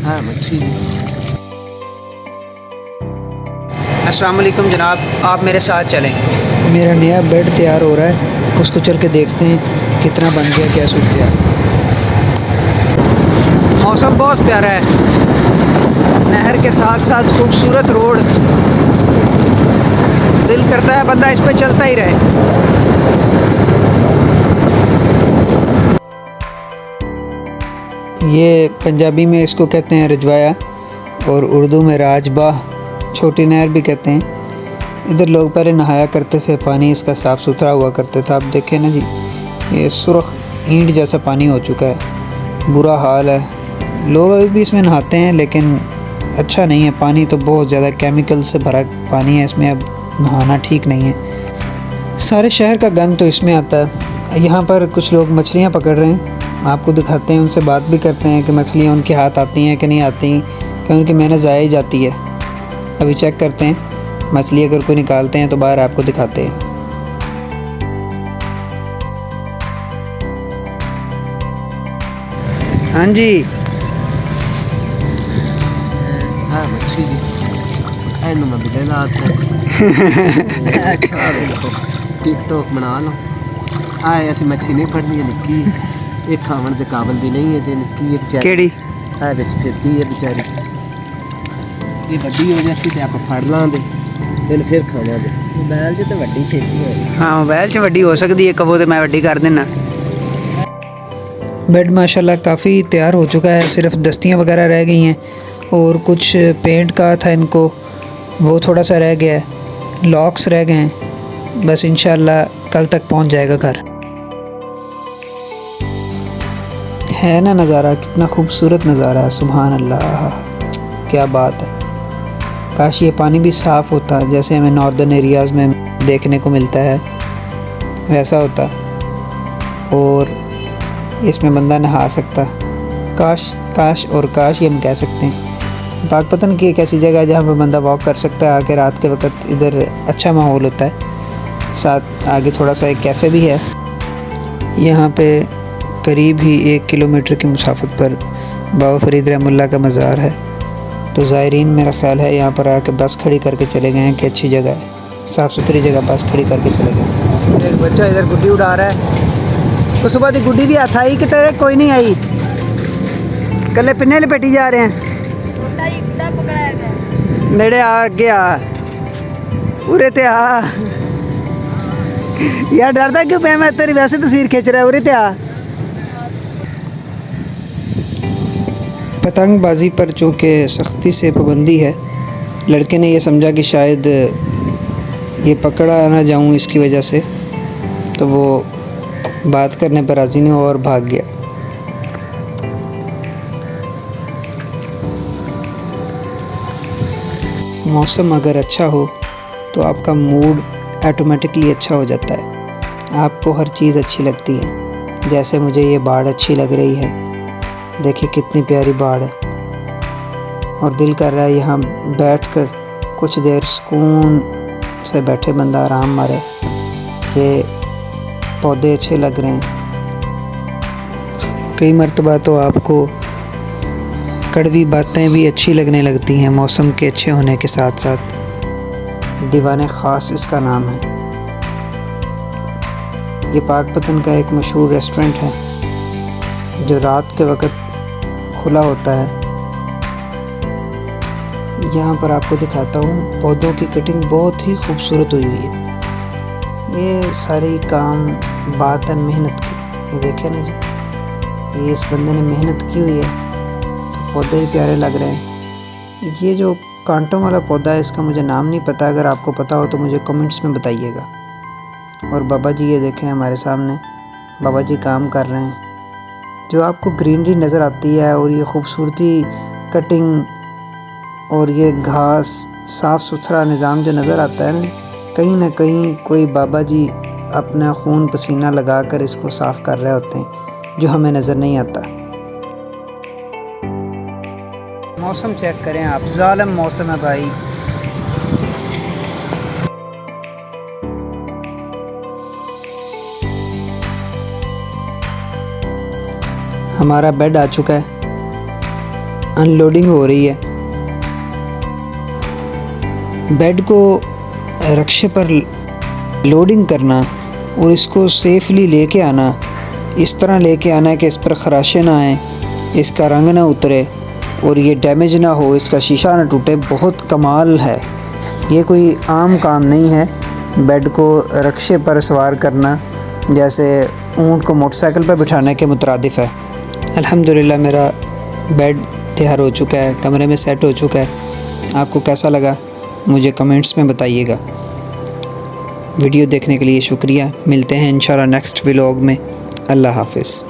हाँ मच्छी। अस्सलाम वालेकुम जनाब, आप मेरे साथ चलें। मेरा नया बेड तैयार हो रहा है, उसको चल के देखते हैं कितना बन गया, क्या सूख गया। मौसम बहुत प्यारा है, नहर के साथ साथ खूबसूरत रोड, दिल करता है बंदा इस पे चलता ही रहे। ये पंजाबी में इसको कहते हैं रजवाया और उर्दू में राजबाह, छोटी नहर भी कहते हैं। इधर लोग पहले नहाया करते थे, पानी इसका साफ़ सुथरा हुआ करते था। आप देखें ना जी, ये सुर्ख ईंट जैसा पानी हो चुका है, बुरा हाल है। लोग अभी भी इसमें नहाते हैं लेकिन अच्छा नहीं है, पानी तो बहुत ज़्यादा केमिकल से भरा पानी है, इसमें अब नहाना ठीक नहीं है। सारे शहर का गंद तो इसमें आता है। यहाँ पर कुछ लोग मछलियाँ पकड़ रहे हैं, आपको दिखाते हैं, उनसे बात भी करते हैं कि मछलियाँ उनके हाथ आती हैं कि नहीं आती, कि उनकी मेहनत ज़ाया ही जाती है। अभी चेक करते हैं, मछली अगर कोई निकालते हैं तो बाहर आपको दिखाते हैं। हाँ जी, हाँ मच्छी एनू मैं बिले लाता टिकटॉक बना लो। आए ऐसी मच्छी नहीं फड़नी है, निक्की ये खावन के काबल भी नहीं है। जे निक्की है बेचारी, केड़ी है बिच फिरती है बेचारी। ये वड्डी हो जैसी ते आप फड़ लांदे फिर खावांगे। मोबाइल 'ਚ तो वड्डी छेती है। हाँ, मोबाइल 'ਚ वड्डी हो सकती है, कबो तो मैं वड्डी कर देना। बेड माशाल्लाह काफ़ी तैयार हो चुका है, सिर्फ दस्तियाँ वगैरह रह गई हैं और कुछ पेंट का था इनको, वो थोड़ा सा रह गया है, लॉक्स रह गए हैं। बस इंशाल्लाह कल तक पहुंच जाएगा घर। है ना नज़ारा, कितना खूबसूरत नज़ारा है, सुभान अल्लाह, क्या बात है। काश ये पानी भी साफ़ होता, जैसे हमें नॉर्दर्न एरियाज़ में देखने को मिलता है वैसा होता, और इसमें बंदा नहा सकता। काश काश और काश ही हम कह सकते हैं। पाकपतन की एक ऐसी जगह है जहाँ पर बंदा वॉक कर सकता है आके रात के वक्त, इधर अच्छा माहौल होता है। साथ आगे थोड़ा सा एक कैफ़े भी है। यहाँ पे करीब ही 1 किलोमीटर की मुसाफत पर बाबा फरीद रहमतुल्लाह का मज़ार है। तो ज़ायरीन मेरा ख्याल है यहाँ पर आके बस खड़ी करके चले गए हैं कि अच्छी जगह है, साफ़ सुथरी जगह, बस खड़ी करके चले गए। एक बच्चा इधर गुड्डी उड़ा रहा है, तो सुबह की गुड्डी भी हाथ आई कि तेरे कोई नहीं आई, कले पिन्ने लपेटी जा रहे हैं। नेड़े आ गया उरे ते आ यार, डरदा क्यों पे, मैं तेरी वैसे तस्वीर खींच रहा है, उरे ते आ। पतंगबाजी पर चूँकि सख्ती से पाबंदी है, लड़के ने ये समझा कि शायद ये पकड़ा ना जाऊँ इसकी वजह से, तो वो बात करने पर राज़ी नहीं हुआ और भाग गया। मौसम अगर अच्छा हो तो आपका मूड ऑटोमेटिकली अच्छा हो जाता है, आपको हर चीज़ अच्छी लगती है। जैसे मुझे ये बाड़ अच्छी लग रही है, देखिए कितनी प्यारी बाड़ है, और दिल कर रहा है यहाँ बैठकर कुछ देर सुकून से बैठे बंदा आराम मारे। ये पौधे अच्छे लग रहे हैं। कई मर्तबा तो आपको कड़वी बातें भी अच्छी लगने लगती हैं मौसम के अच्छे होने के साथ साथ। दीवाने ख़ास इसका नाम है। ये पाकपतन का एक मशहूर रेस्टोरेंट है जो रात के वक्त खुला होता है। यहाँ पर आपको दिखाता हूँ, पौधों की कटिंग बहुत ही खूबसूरत हुई हुई है। ये सारी काम बात है मेहनत की। ये देखें ना जी, ये इस बंदे ने मेहनत की हुई है, तो पौधे ही प्यारे लग रहे हैं। ये जो कांटों वाला पौधा है, इसका मुझे नाम नहीं पता, अगर आपको पता हो तो मुझे कमेंट्स में बताइएगा। और बाबा जी, ये देखें हमारे सामने बाबा जी काम कर रहे हैं। जो आपको ग्रीनरी नज़र आती है और ये खूबसूरती, कटिंग और ये घास, साफ़ सुथरा निज़ाम जो नज़र आता है ना कहीं कोई बाबा जी अपना खून पसीना लगा कर इसको साफ़ कर रहे होते हैं, जो हमें नज़र नहीं आता। मौसम चेक करें आप, ज़ालिम मौसम है भाई। हमारा बेड आ चुका है, अनलोडिंग हो रही है। बेड को रक्शे पर लोडिंग करना और इसको सेफली लेके आना, इस तरह लेके आना है कि इस पर खराशे ना आए, इसका रंग ना उतरे और ये डैमेज ना हो, इसका शीशा ना टूटे, बहुत कमाल है। ये कोई आम काम नहीं है बेड को रक्शे पर सवार करना, जैसे ऊँट को मोटरसाइकिल पर बिठाने के मुतरादिफ है। अल्हम्दुलिल्लाह मेरा बेड तैयार हो चुका है, कमरे में सेट हो चुका है। आपको कैसा लगा मुझे कमेंट्स में बताइएगा। वीडियो देखने के लिए शुक्रिया। मिलते हैं इंशाल्लाह नेक्स्ट व्लॉग में। अल्लाह हाफ़िज़।